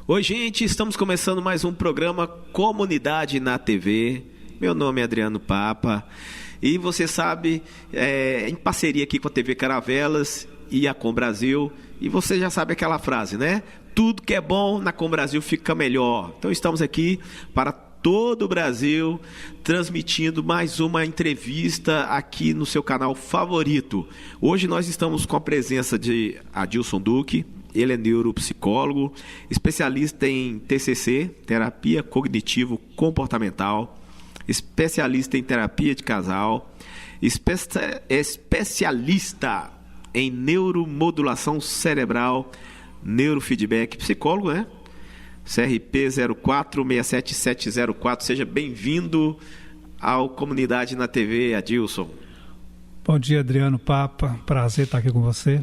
Oi, gente, estamos começando mais um programa Comunidade na TV. Meu nome é Adriano Papa e você sabe, em parceria aqui com a TV Caravelas e a Com Brasil, e você já sabe aquela frase, né? Tudo que é bom na Com Brasil fica melhor. Então estamos aqui para todo o Brasil, transmitindo mais uma entrevista aqui no seu canal favorito. Hoje nós estamos com a presença de Adilson Duque. Ele é neuropsicólogo, especialista em TCC, terapia cognitivo-comportamental, especialista em terapia de casal, especialista em neuromodulação cerebral, neurofeedback, psicólogo, né? CRP 04677704. Seja bem-vindo ao Comunidade na TV, Adilson. Bom dia, Adriano Papa. Prazer estar aqui com você.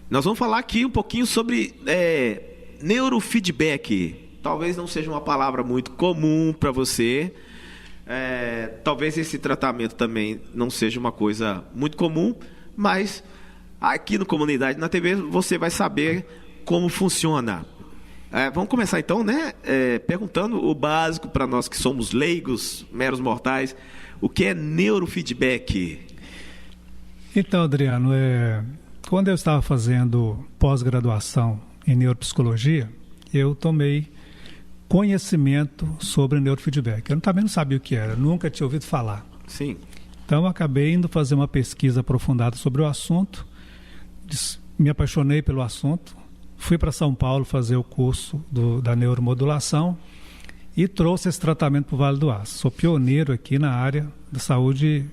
Nós vamos falar aqui um pouquinho sobre neurofeedback. Talvez não seja uma palavra muito comum para você. Talvez esse tratamento também não seja uma coisa muito comum, mas aqui no Comunidade na TV você vai saber como funciona. Vamos começar então, né? Perguntando o básico para nós que somos leigos, meros mortais. O que é neurofeedback? Então, Adriano, quando eu estava fazendo pós-graduação em neuropsicologia, eu tomei conhecimento sobre neurofeedback. Eu também não sabia o que era, nunca tinha ouvido falar. Sim. Então, eu acabei indo fazer uma pesquisa aprofundada sobre o assunto, me apaixonei pelo assunto, fui para São Paulo fazer o curso da neuromodulação e trouxe esse tratamento para o Vale do Aço. Sou pioneiro aqui na área da saúde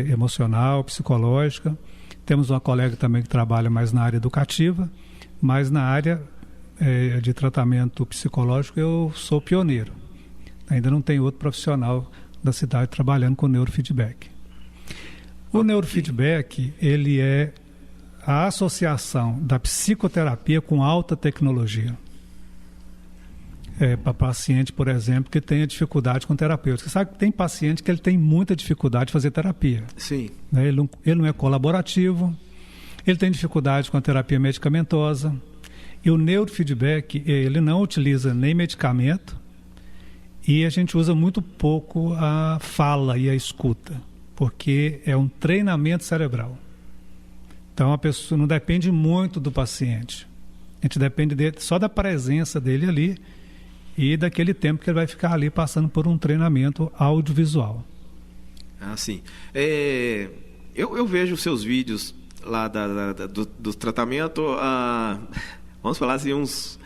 emocional, psicológica. Temos uma colega também que trabalha mais na área educativa, mas na área de tratamento psicológico eu sou pioneiro. Ainda não tem outro profissional da cidade trabalhando com neurofeedback. O neurofeedback, ele é a associação da psicoterapia com alta tecnologia. Para paciente, por exemplo, que tenha dificuldade com terapeuta. Você sabe que tem paciente que ele tem muita dificuldade de fazer terapia. Sim. Ele não é colaborativo, ele tem dificuldade com a terapia medicamentosa. E o neurofeedback, ele não utiliza nem medicamento e a gente usa muito pouco a fala e a escuta, porque é um treinamento cerebral. Então a pessoa não depende muito do paciente. A gente depende só da presença dele ali e daquele tempo que ele vai ficar ali passando por um treinamento audiovisual. Sim. Eu vejo os seus vídeos lá do tratamento, vamos falar assim, uns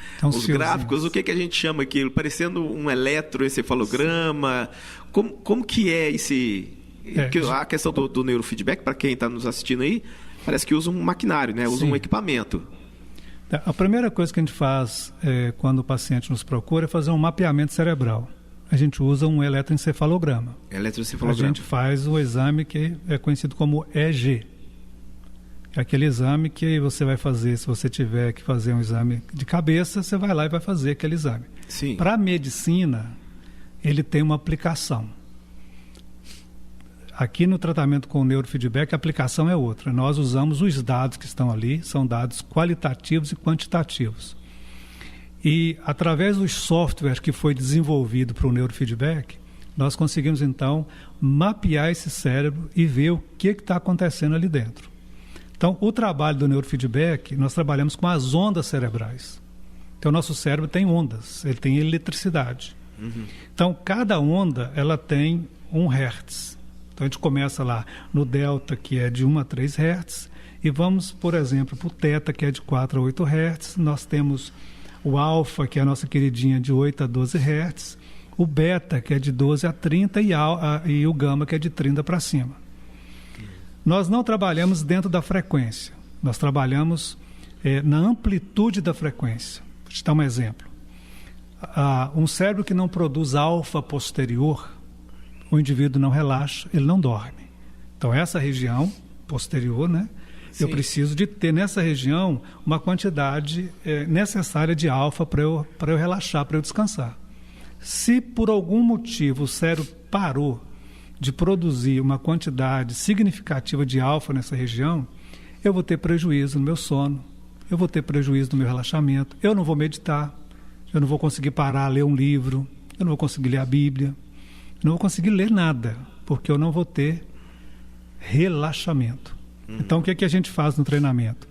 gráficos, o que a gente chama aquilo? Parecendo um eletroencefalograma. Como que é esse... A questão do neurofeedback, para quem está nos assistindo aí, parece que usa um maquinário, né? Usa um equipamento. A primeira coisa que a gente faz quando o paciente nos procura é fazer um mapeamento cerebral. A gente usa um eletroencefalograma. A gente faz o exame que é conhecido como EEG. É aquele exame que você vai fazer, se você tiver que fazer um exame de cabeça, você vai lá e vai fazer aquele exame. Para a medicina, ele tem uma aplicação. Aqui no tratamento com o neurofeedback, a aplicação é outra. Nós usamos os dados que estão ali, são dados qualitativos e quantitativos. E através dos softwares que foi desenvolvido para o neurofeedback, nós conseguimos então mapear esse cérebro e ver o que está acontecendo ali dentro. Então, o trabalho do neurofeedback, nós trabalhamos com as ondas cerebrais. Então, o nosso cérebro tem ondas, ele tem eletricidade. Uhum. Então, cada onda, ela tem 1 Hz. Então, a gente começa lá no delta, que é de 1 a 3 Hz, e vamos, por exemplo, para o teta, que é de 4 a 8 Hz. Nós temos o alfa, que é a nossa queridinha, de 8 a 12 Hz, o beta, que é de 12 a 30, e o gama, que é de 30 para cima. Nós não trabalhamos dentro da frequência, nós trabalhamos na amplitude da frequência. Vou te dar um exemplo. Um cérebro que não produz alfa posterior, o indivíduo não relaxa, ele não dorme. Então, essa região posterior, né? Sim. Eu preciso de ter nessa região uma quantidade necessária de alfa para eu relaxar, para eu descansar. Se por algum motivo o cérebro parou de produzir uma quantidade significativa de alfa nessa região, eu vou ter prejuízo no meu sono, eu vou ter prejuízo no meu relaxamento, eu não vou meditar, eu não vou conseguir parar, ler um livro, eu não vou conseguir ler a Bíblia, eu não vou conseguir ler nada, porque eu não vou ter relaxamento. Então, o que é que a gente faz no treinamento?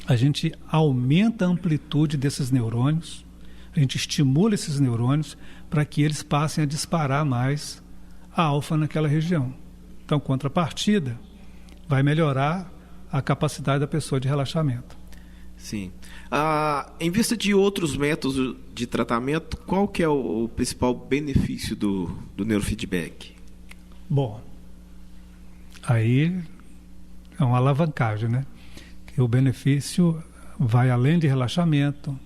A gente aumenta a amplitude desses neurônios, a gente estimula esses neurônios para que eles passem a disparar mais a alfa naquela região. Então, contrapartida, vai melhorar a capacidade da pessoa de relaxamento. Sim. Em vista de outros métodos de tratamento, qual que é o principal benefício do neurofeedback? Bom, aí é uma alavancagem, né? Que o benefício vai além de relaxamento,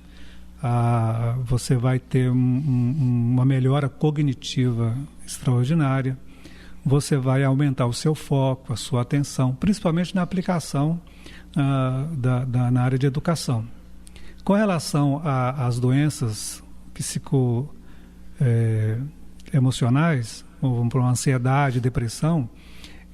você vai ter uma melhora cognitiva extraordinária, você vai aumentar o seu foco, a sua atenção, principalmente na aplicação na área de educação. Com relação às doenças psicoemocionais, ou para uma ansiedade, depressão,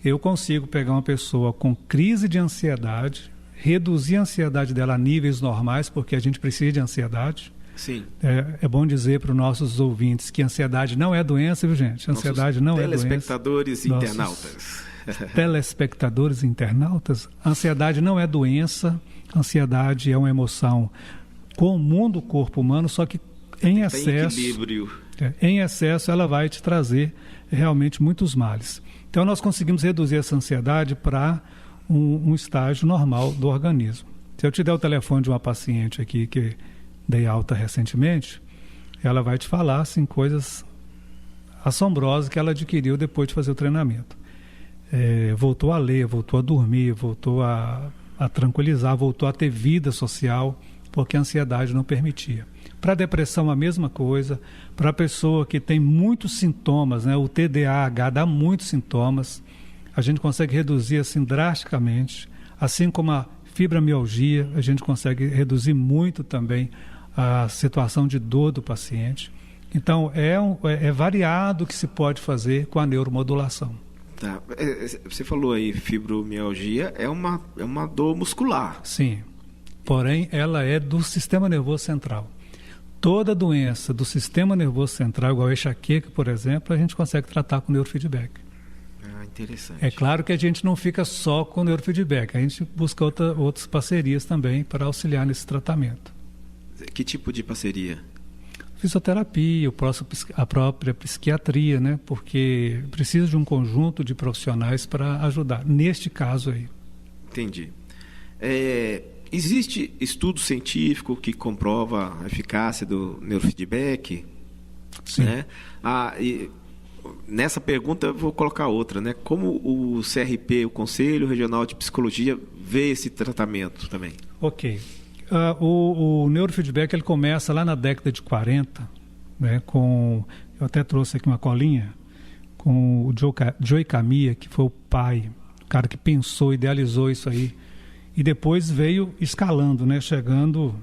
eu consigo pegar uma pessoa com crise de ansiedade, reduzir a ansiedade dela a níveis normais, porque a gente precisa de ansiedade. Sim. É bom dizer para os nossos ouvintes que ansiedade não é doença, viu, gente? Ansiedade não é doença. Telespectadores e internautas. Telespectadores e internautas, ansiedade não é doença, ansiedade é uma emoção comum do corpo humano, só que em excesso, em excesso ela vai te trazer realmente muitos males. Então nós conseguimos reduzir essa ansiedade para um estágio normal do organismo. Se eu te der o telefone de uma paciente aqui que dei alta recentemente, ela vai te falar assim, coisas assombrosas que ela adquiriu depois de fazer o treinamento. Voltou a ler, voltou a dormir, voltou a tranquilizar, voltou a ter vida social, porque a ansiedade não permitia. Para a depressão, a mesma coisa. Para a pessoa que tem muitos sintomas, né, o TDAH dá muitos sintomas, a gente consegue reduzir assim drasticamente, assim como a fibromialgia, a gente consegue reduzir muito também a situação de dor do paciente. Então, é variado o que se pode fazer com a neuromodulação. Tá. Você falou aí, fibromialgia é uma dor muscular. Sim, porém ela é do sistema nervoso central. Toda doença do sistema nervoso central, igual a enxaqueca, por exemplo, a gente consegue tratar com neurofeedback. Interessante. É claro que a gente não fica só com neurofeedback, a gente busca outras parcerias também para auxiliar nesse tratamento. Que tipo de parceria? Fisioterapia, a própria psiquiatria, né? Porque precisa de um conjunto de profissionais para ajudar, neste caso aí. Entendi. Existe estudo científico que comprova a eficácia do neurofeedback? Sim. Né? E nessa pergunta eu vou colocar outra, né? Como o CRP, o Conselho Regional de Psicologia, vê esse tratamento também? Ok. O neurofeedback ele começa lá na década de 40, né, eu até trouxe aqui uma colinha, com o Joe Kamiya, que foi o pai, o cara que pensou, idealizou isso aí, e depois veio escalando, né, chegando.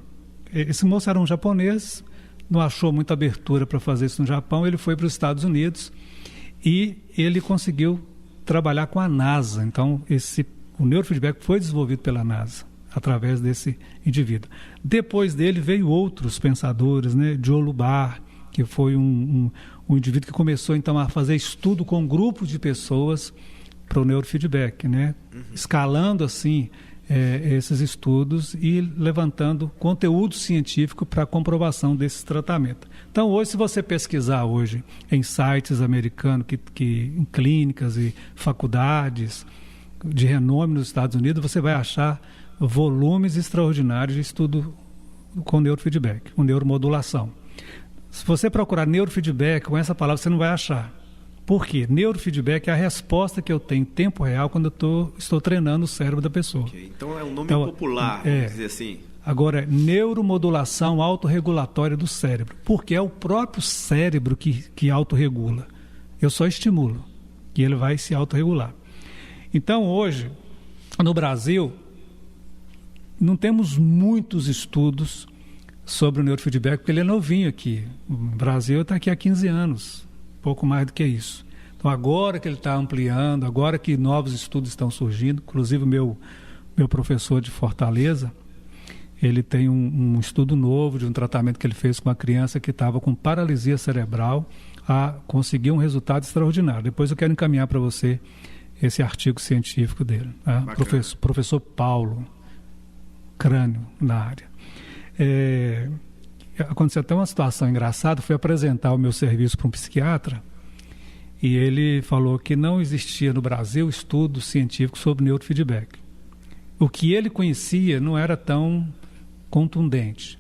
Esse moço era um japonês, não achou muita abertura para fazer isso no Japão, ele foi para os Estados Unidos e ele conseguiu trabalhar com a NASA. Então, o neurofeedback foi desenvolvido pela NASA, através desse indivíduo. Depois dele veio outros pensadores, né? Joe Lubar, que foi um indivíduo que começou então a fazer estudo com grupos de pessoas para o neurofeedback, né? Escalando assim esses estudos e levantando conteúdo científico para a comprovação desse tratamento. Então hoje, se você pesquisar hoje em sites americanos, em clínicas e faculdades de renome nos Estados Unidos, você vai achar volumes extraordinários de estudo com neurofeedback, com neuromodulação. Se você procurar neurofeedback com essa palavra, você não vai achar. Por quê? Neurofeedback é a resposta que eu tenho em tempo real quando eu estou treinando o cérebro da pessoa. Okay. Então é um nome popular, vamos dizer assim. Agora, neuromodulação autorregulatória do cérebro, porque é o próprio cérebro que autorregula. Eu só estimulo e ele vai se autorregular. Então, hoje, no Brasil, não temos muitos estudos sobre o neurofeedback, porque ele é novinho aqui. O Brasil está aqui há 15 anos, pouco mais do que isso. Então, agora que ele está ampliando, agora que novos estudos estão surgindo, inclusive o meu professor de Fortaleza, ele tem um estudo novo de um tratamento que ele fez com uma criança que estava com paralisia cerebral, a conseguir um resultado extraordinário. Depois eu quero encaminhar para você esse artigo científico dele. Tá? Professor Paulo, crânio na área. Aconteceu até uma situação engraçada, fui apresentar o meu serviço para um psiquiatra e ele falou que não existia no Brasil estudo científico sobre neurofeedback. O que ele conhecia não era tão contundente.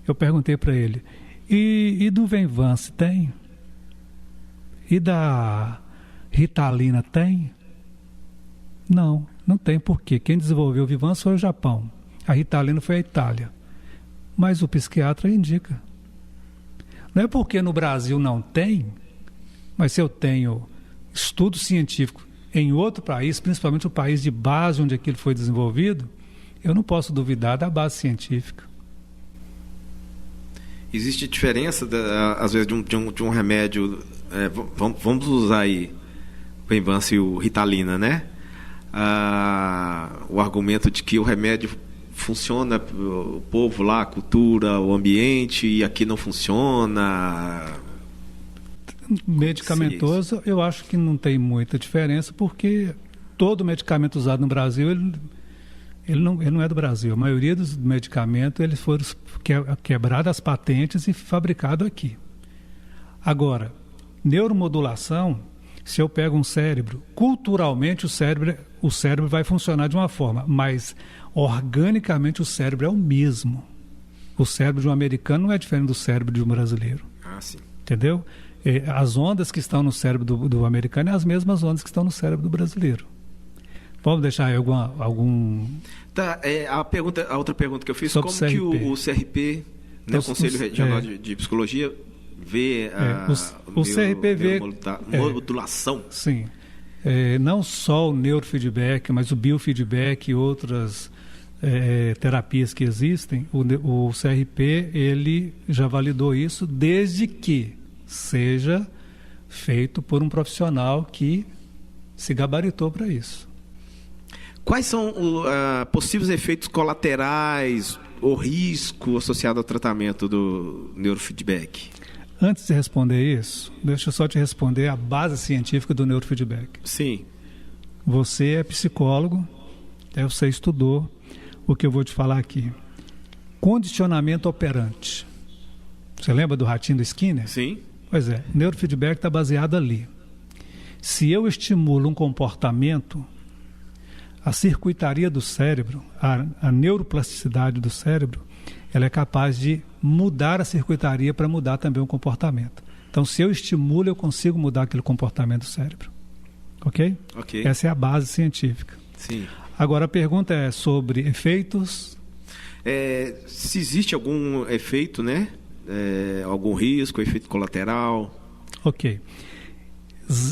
Eu perguntei para ele, e do Venvance tem? E da Ritalina tem? Não tem. Por quê? Quem desenvolveu o Vivance foi o Japão. A Ritalina foi a Itália. Mas o psiquiatra indica. Não é porque no Brasil não tem, mas se eu tenho estudo científico em outro país, principalmente o país de base onde aquilo foi desenvolvido, eu não posso duvidar da base científica. Existe diferença, às vezes, de um remédio... vamos usar aí o Venvance e o Ritalina, né? O argumento de que o remédio funciona o povo lá, a cultura, o ambiente, e aqui não funciona. Medicamentoso, eu acho que não tem muita diferença, porque todo medicamento usado no Brasil, ele não é do Brasil. A maioria dos medicamentos eles foram quebrados as patentes e fabricados aqui. Agora, neuromodulação, se eu pego um cérebro, culturalmente o cérebro vai funcionar de uma forma, mas organicamente o cérebro é o mesmo. O cérebro de um americano não é diferente do cérebro de um brasileiro. Sim. Entendeu? As ondas que estão no cérebro do americano são as mesmas ondas que estão no cérebro do brasileiro. Vamos deixar aí algum... Tá, a outra pergunta que eu fiz, sobre como CRP. Que o CRP, né, o Conselho Regional de Psicologia, vê o CRP vê modulação? Sim. Não só o neurofeedback, mas o biofeedback e outras terapias que existem, o CRP ele já validou isso desde que seja feito por um profissional que se gabaritou para isso. Quais são possíveis efeitos colaterais ou risco associado ao tratamento do neurofeedback? Antes de responder isso, deixa eu só te responder a base científica do neurofeedback. Sim. Você é psicólogo, você estudou o que eu vou te falar aqui. Condicionamento operante. Você lembra do ratinho do Skinner? Sim. Pois é, neurofeedback está baseado ali. Se eu estimulo um comportamento, a circuitaria do cérebro, a neuroplasticidade do cérebro, ela é capaz de mudar a circuitaria para mudar também o comportamento. Então, se eu estimulo, eu consigo mudar aquele comportamento do cérebro. Ok? Essa é a base científica. Sim. Agora, a pergunta é sobre efeitos. Se existe algum efeito, né? Algum risco, efeito colateral? Ok.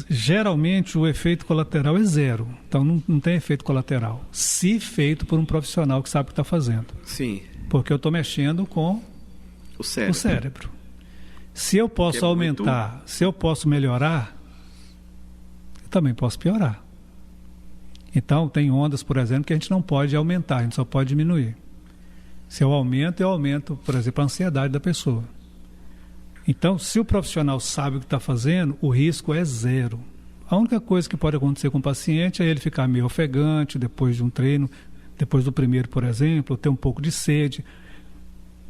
Geralmente, o efeito colateral é zero. Então, não tem efeito colateral. Se feito por um profissional que sabe o que está fazendo. Sim. Porque eu estou mexendo com o cérebro. Se eu posso aumentar, se eu posso melhorar, eu também posso piorar. Então, tem ondas, por exemplo, que a gente não pode aumentar, a gente só pode diminuir. Se eu aumento, por exemplo, a ansiedade da pessoa. Então, se o profissional sabe o que está fazendo, o risco é zero. A única coisa que pode acontecer com o paciente é ele ficar meio ofegante depois de um treino, depois do primeiro, por exemplo, ter um pouco de sede.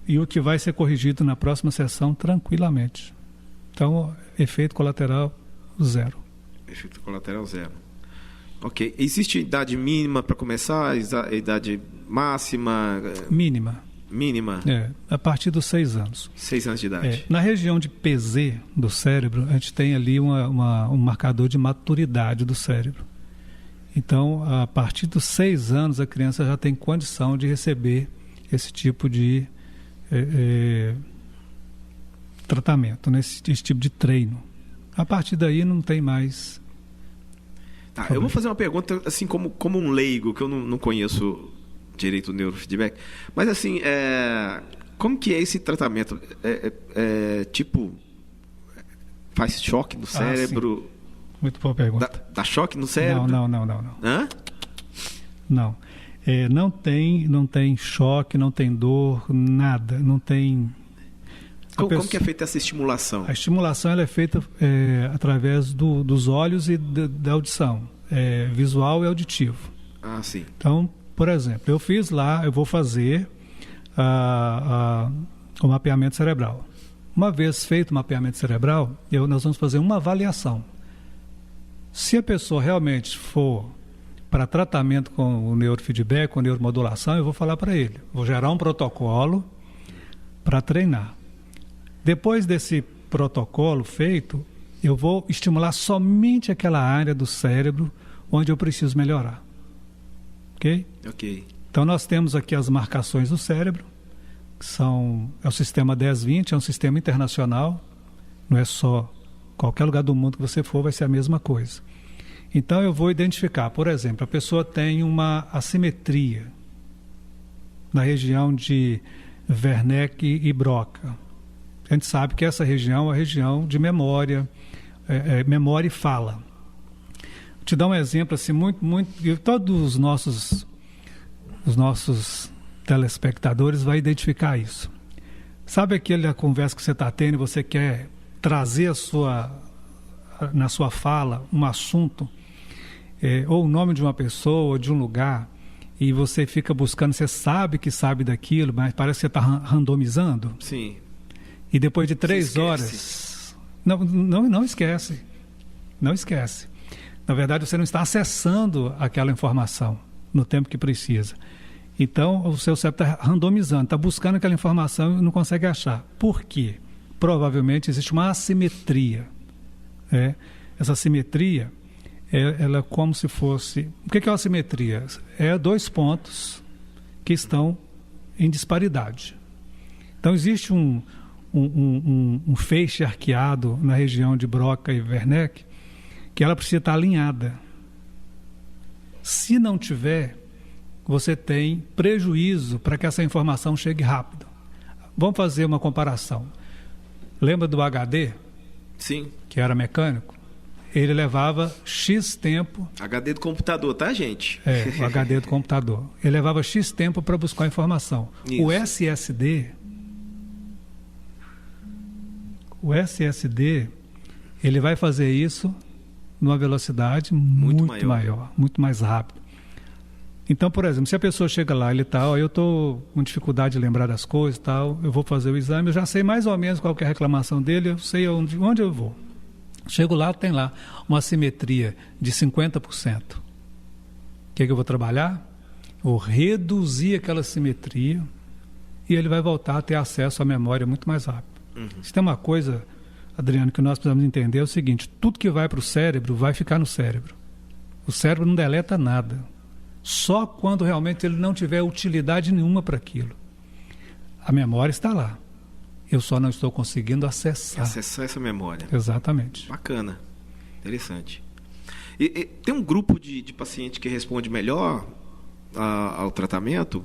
E o que vai ser corrigido na próxima sessão tranquilamente. Então, efeito colateral zero. Efeito colateral zero. Ok. Existe idade mínima para começar? Idade máxima? Mínima. Mínima? A partir dos 6 anos. 6 anos de idade. Na região de PZ do cérebro, a gente tem ali um marcador de maturidade do cérebro. Então, a partir dos 6 anos, a criança já tem condição de receber esse tipo de tratamento, né? Esse tipo de treino. A partir daí não tem mais... Eu vou fazer uma pergunta assim como um leigo, que eu não conheço direito o neurofeedback, mas assim, como que é esse tratamento? Tipo, faz choque no cérebro? Sim. Muito boa pergunta. Dá choque no cérebro? Não. Hã? Não. Não tem choque, não tem dor, nada, não tem... Como que é feita essa estimulação? A estimulação ela é feita através dos olhos e da audição, visual e auditivo. Ah, sim. Então, por exemplo, eu vou fazer o mapeamento cerebral. Uma vez feito o mapeamento cerebral, nós vamos fazer uma avaliação. Se a pessoa realmente for para tratamento com o neurofeedback, com neuromodulação, eu vou falar para ele. Vou gerar um protocolo para treinar. Depois desse protocolo feito, eu vou estimular somente aquela área do cérebro onde eu preciso melhorar. Ok? Ok. Então nós temos aqui as marcações do cérebro, que é o sistema 10-20, é um sistema internacional, não é só qualquer lugar do mundo que você for, vai ser a mesma coisa. Então eu vou identificar, por exemplo, a pessoa tem uma assimetria na região de Wernicke e Broca. A gente sabe que essa região é a região de memória, memória e fala. Vou te dar um exemplo assim, todos os nossos telespectadores vão identificar isso. Sabe aquela conversa que você está tendo e você quer trazer na sua fala um assunto, ou o nome de uma pessoa, ou de um lugar, e você fica buscando, você sabe que sabe daquilo, mas parece que você está randomizando? Sim. E depois de 3 horas... Não esquece. Não esquece. Na verdade, você não está acessando aquela informação no tempo que precisa. Então, o seu cérebro está randomizando, está buscando aquela informação e não consegue achar. Por quê? Provavelmente existe uma assimetria. Essa assimetria, ela é como se fosse... O que é uma assimetria? É 2 pontos que estão em disparidade. Então, existe um feixe arqueado na região de Broca e Wernicke, que ela precisa estar alinhada. Se não tiver, você tem prejuízo para que essa informação chegue rápido. Vamos fazer uma comparação. Lembra do HD? Sim. Que era mecânico? Ele levava X tempo... HD do computador, tá, gente? O HD do computador. Ele levava X tempo para buscar a informação. Isso. O SSD, ele vai fazer isso numa velocidade muito maior, muito mais rápido. Então, por exemplo, se a pessoa chega lá, eu estou com dificuldade de lembrar das coisas, eu vou fazer o exame, eu já sei mais ou menos qual que é a reclamação dele, eu sei onde eu vou. Chego lá, tem lá uma assimetria de 50%. O que eu vou trabalhar? Vou reduzir aquela assimetria e ele vai voltar a ter acesso à memória muito mais rápido. Se tem uma coisa, Adriano, que nós precisamos entender é o seguinte: tudo que vai para o cérebro vai ficar no cérebro. O cérebro não deleta nada. Só quando realmente ele não tiver utilidade nenhuma para aquilo. A memória está lá. Eu só não estou conseguindo acessar. Acessar essa memória. Exatamente. Bacana. Interessante. E tem um grupo de paciente que responde melhor ao tratamento?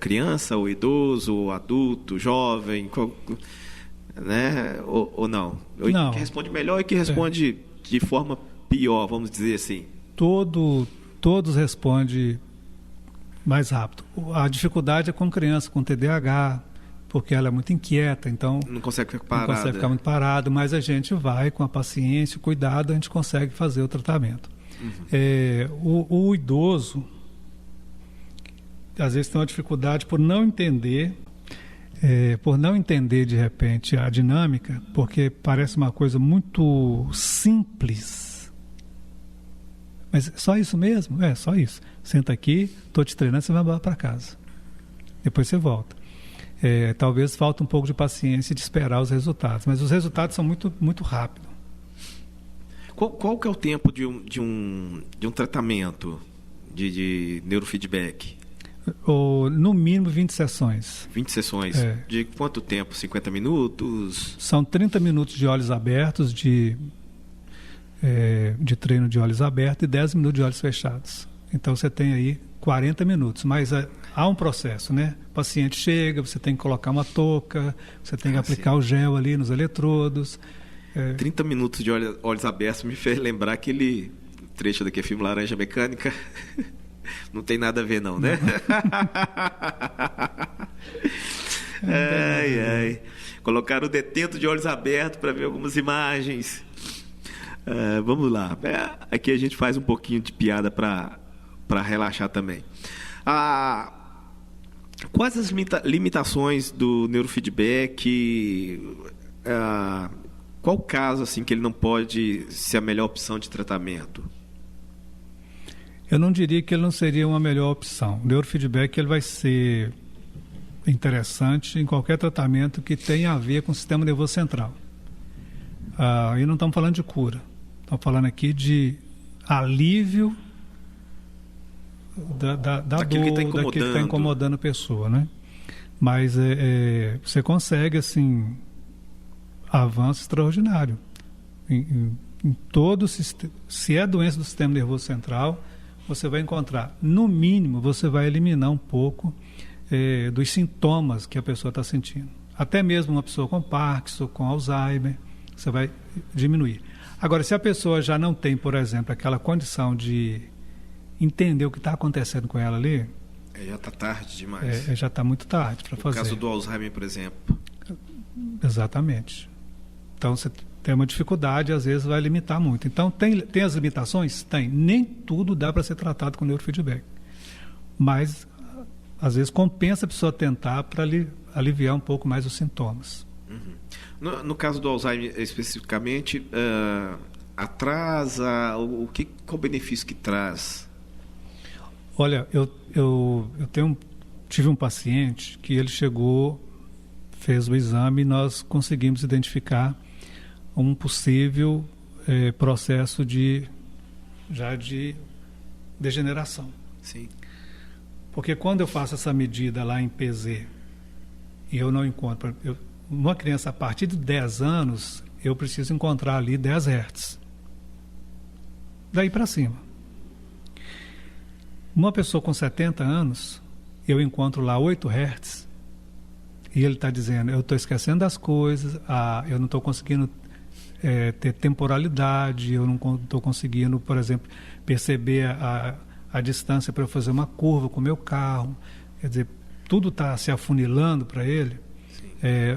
Criança, ou idoso, ou adulto, jovem... Né? Ou não? Não. Que responde melhor e que responde de forma pior, vamos dizer assim. Todos respondem mais rápido. A dificuldade é com criança, com TDAH, porque ela é muito inquieta, então não consegue ficar parada. Não consegue ficar muito parado, mas a gente vai com a paciência, o cuidado, a gente consegue fazer o tratamento. O idoso, às vezes tem uma dificuldade por não entender de repente a dinâmica, porque parece uma coisa muito simples. Mas só isso mesmo? Só isso. Senta aqui, estou te treinando, você vai embora para casa. Depois você volta. Talvez falte um pouco de paciência de esperar os resultados, mas os resultados são muito, muito rápidos. Qual que é o tempo de um tratamento de neurofeedback? No mínimo 20 sessões. 20 sessões? De quanto tempo? 50 minutos? São 30 minutos de olhos abertos, de treino de olhos abertos, e 10 minutos de olhos fechados. Então você tem aí 40 minutos, mas há um processo, né? O paciente chega, você tem que colocar uma touca, você tem que aplicar o gel ali nos eletrodos. 30 minutos de olhos abertos me fez lembrar aquele trecho daquele filme Laranja Mecânica. Não tem nada a ver não, né? Ai, ai. Colocaram o detento de olhos abertos para ver algumas imagens. Vamos lá. Aqui a gente faz um pouquinho de piada para relaxar também. Quais as limitações do neurofeedback? Qual o caso assim, que ele não pode ser a melhor opção de tratamento? Eu não diria que ele não seria uma melhor opção. O neurofeedback ele vai ser interessante em qualquer tratamento que tenha a ver com o sistema nervoso central. E não estamos falando de cura. Estamos falando aqui de alívio da daquilo dor, daquilo que está incomodando a pessoa, né? Mas você consegue, assim, avanço extraordinário. Em todo o sistema. Se é doença do sistema nervoso central, você vai encontrar, no mínimo, você vai eliminar um pouco dos sintomas que a pessoa está sentindo. Até mesmo uma pessoa com Parkinson, com Alzheimer, você vai diminuir. Agora, se a pessoa já não tem, por exemplo, aquela condição de entender o que está acontecendo com ela ali... já está tarde demais. Já está muito tarde para fazer. No caso do Alzheimer, por exemplo. Exatamente. Então, você tem uma dificuldade, às vezes vai limitar muito. Então, tem as limitações? Tem. Nem tudo dá para ser tratado com neurofeedback. Mas, às vezes, compensa a pessoa tentar para aliviar um pouco mais os sintomas. Uhum. No caso do Alzheimer, especificamente, atrasa? Qual o benefício que traz? Olha, eu tive um paciente que ele chegou, fez o exame e nós conseguimos identificar um possível processo de degeneração. Sim. Porque quando eu faço essa medida lá em PZ e eu não encontro... uma criança a partir de 10 anos, eu preciso encontrar ali 10 Hz. Daí para cima. Uma pessoa com 70 anos, eu encontro lá 8 Hz e ele está dizendo, eu estou esquecendo das coisas, eu não estou conseguindo ter temporalidade, eu não estou conseguindo, por exemplo, perceber a distância para eu fazer uma curva com o meu carro. Quer dizer, tudo está se afunilando para ele.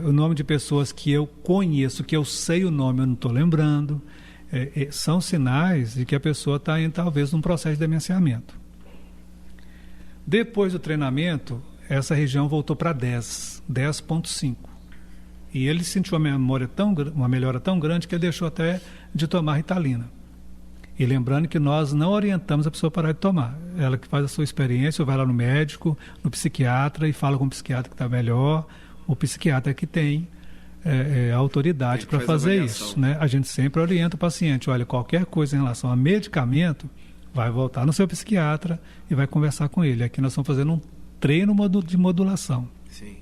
O nome de pessoas que eu conheço, que eu sei o nome, eu não estou lembrando. São sinais de que a pessoa está talvez num processo de demenciamento. Depois do treinamento, essa região voltou para 10.5. E ele sentiu uma melhora tão grande que ele deixou até de tomar Ritalina. E lembrando que nós não orientamos a pessoa a parar de tomar. Ela que faz a sua experiência, vai lá no médico, no psiquiatra e fala com o psiquiatra que está melhor. O psiquiatra que tem a autoridade para fazer isso, né? A gente sempre orienta o paciente, olha, qualquer coisa em relação a medicamento, vai voltar no seu psiquiatra e vai conversar com ele. Aqui nós estamos fazendo um treino de modulação. Sim.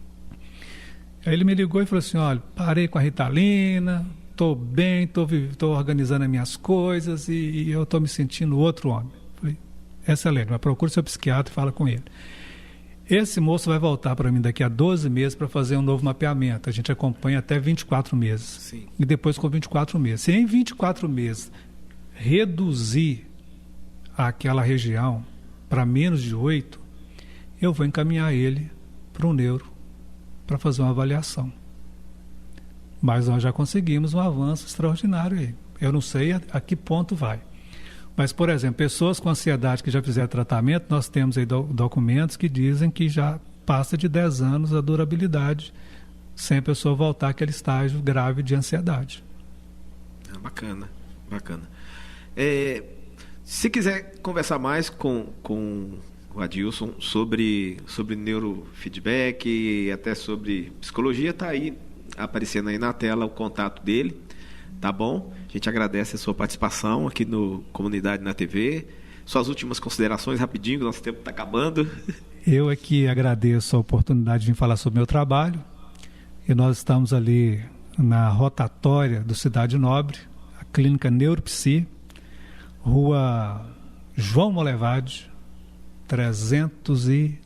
Aí ele me ligou e falou assim, olha, parei com a Ritalina, estou bem, estou organizando as minhas coisas e eu estou me sentindo outro homem. Falei, excelente, mas procure seu psiquiatra e fala com ele. Esse moço vai voltar para mim daqui a 12 meses para fazer um novo mapeamento. A gente acompanha até 24 meses. Sim. E depois com 24 meses. Se em 24 meses reduzir aquela região para menos de 8, eu vou encaminhar ele para um neuro para fazer uma avaliação. Mas nós já conseguimos um avanço extraordinário aí. Eu não sei a que ponto vai. Mas, por exemplo, pessoas com ansiedade que já fizeram tratamento, nós temos aí documentos que dizem que já passa de 10 anos a durabilidade sem a pessoa voltar àquele estágio grave de ansiedade. Bacana, bacana. Se quiser conversar mais com o Adilson sobre neurofeedback e até sobre psicologia, está aí aparecendo aí na tela o contato dele, tá bom? A gente agradece a sua participação aqui no Comunidade na TV. Suas últimas considerações, rapidinho, que nosso tempo está acabando. Eu aqui agradeço a oportunidade de vir falar sobre o meu trabalho. E nós estamos ali na rotatória do Cidade Nobre, a clínica Neuropsi, Rua João Molevade, 312,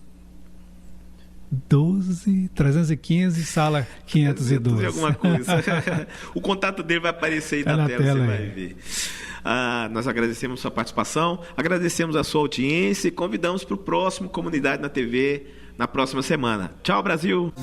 315, sala 502. Alguma coisa. O contato dele vai aparecer aí na tela, você vai ver. Nós agradecemos a sua participação, agradecemos a sua audiência e convidamos para o próximo Comunidade na TV na próxima semana. Tchau, Brasil!